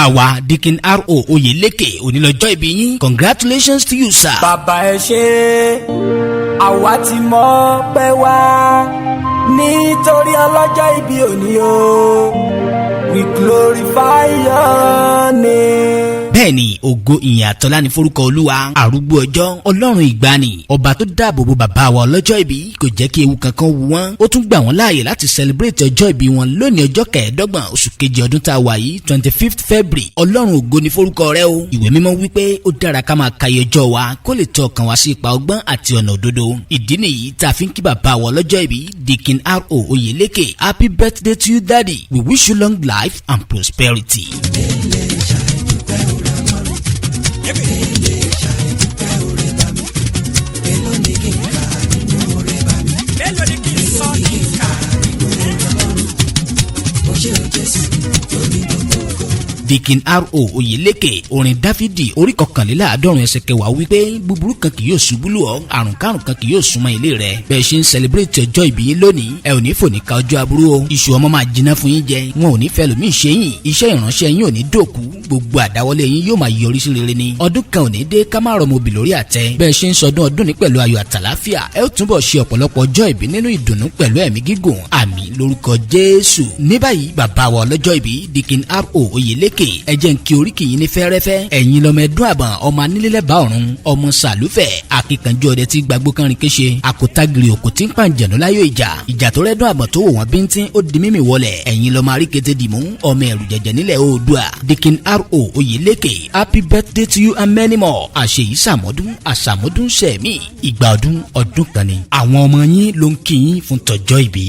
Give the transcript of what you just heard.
bàbá wa Deacon R.O. Oyeleke onílọ́jọ́ ìbí yín. Congratulations to you sir. bàbá ẹ ṣé àwa ti mọ̀ pé wá nítorí ọlọ́jọ́ ìbí òní o we glorify your name. bẹ́ẹ̀ni ògo ìyìn àtọ́lá ní forúkọ olúwa àrúgbó ọjọ́ ọlọ́run ìgbàanì ọba tó dáàbò bo bàbá wa ọlọ́jọ́ ìbí kò jẹ́ kí ewu kankan wù wọ́n ó tún gbà wọ́n láàyè láti celebrate ọjọ́ ìbí wọn lónìí ọjọ́ kẹẹ̀ẹ́dọ́gbọ̀n oṣù kejì ọdún tá a wà yìí 25th February ọlọ́run ògo ní forúkọ rẹ̀ o ìwé mímọ́ wípé ó dára ká máa kàyé ọjọ́ wa kó lè tọ́ ọkàn wa sí ipa ọgbọ́n àti ọ̀nà òdodo ìdí nìyí tá a fi ń kí bàbá wa ọlọ́jọ́ ìbí Deacon R.O. Oyeleke happy birthday to you daddy we wish you long life and prosperity. Deacon R.O. Oyeleke orin Dáfídì orí kọkànléláàádọ́rùn ẹsẹ̀ kẹwàá wípé búburú kan kì yóò ṣubú lù ọ́ àrùn kárùn kan kì yóò súnmọ́ ilé rẹ̀ bẹ́ẹ̀ ṣe ń celebrate ọjọ́ ìbí yín lónìí ẹ ò ní fò ní ka ọjọ́ aburú o iṣu ọmọ máa jiná fún yín jẹ wọn ò ní fẹ́ lòmíì ṣe yín iṣẹ́ ìránṣẹ́ yín ò ní dòkú gbogbo àdáwọlé yín yóò máa yọrí sí rere ni ọdún kan ò ní dé ká má rọmọ obì lórí àtẹ bẹ́ẹ̀ ṣe ń sọdún ọdún ní pẹ̀lú ayọ̀ àtàláfíà ẹ ó túbọ̀ ṣe ọ̀pọ̀lọpọ̀ ọjọ́ ìbí nínú ìdùnnú pẹ̀lú ẹ̀mí gígùn àmín lórúkọ Jésù ní báyìí bàbá wa ọlọ́jọ́ ìbí Deacon R.O. Oyeleke ẹ jẹ́ n kí oríkì yín ní fẹ́rẹ́fẹ́ ẹ̀yin lọ́mọ ẹ̀dún àbọ̀n ọmọ anílélẹ́bàá ọ̀run ọmọ sàlúfẹ̀ akíkanjú ọdẹ tí gbàgbó kan rìn kéṣe àkótágìrì òkú tí ń pàǹjẹ̀nù láyò ìjà tó rẹ́dún àbọ̀n tó wò wọ́n bíntín ó di mímì wọlẹ̀ ẹ̀yin lọ́mọ àríkété dìmú ọmọ ẹ̀rù jẹ̀jẹ̀ nílẹ̀ oòdùà Deacon R.O. Oyeleke happy birthday to you and many more àṣeyí àṣàmọ́dún sẹ̀mí ìgbà ọdún kan ni àwọn ọmọ yín ló ń kí yín fún tọjọ́ ìbí.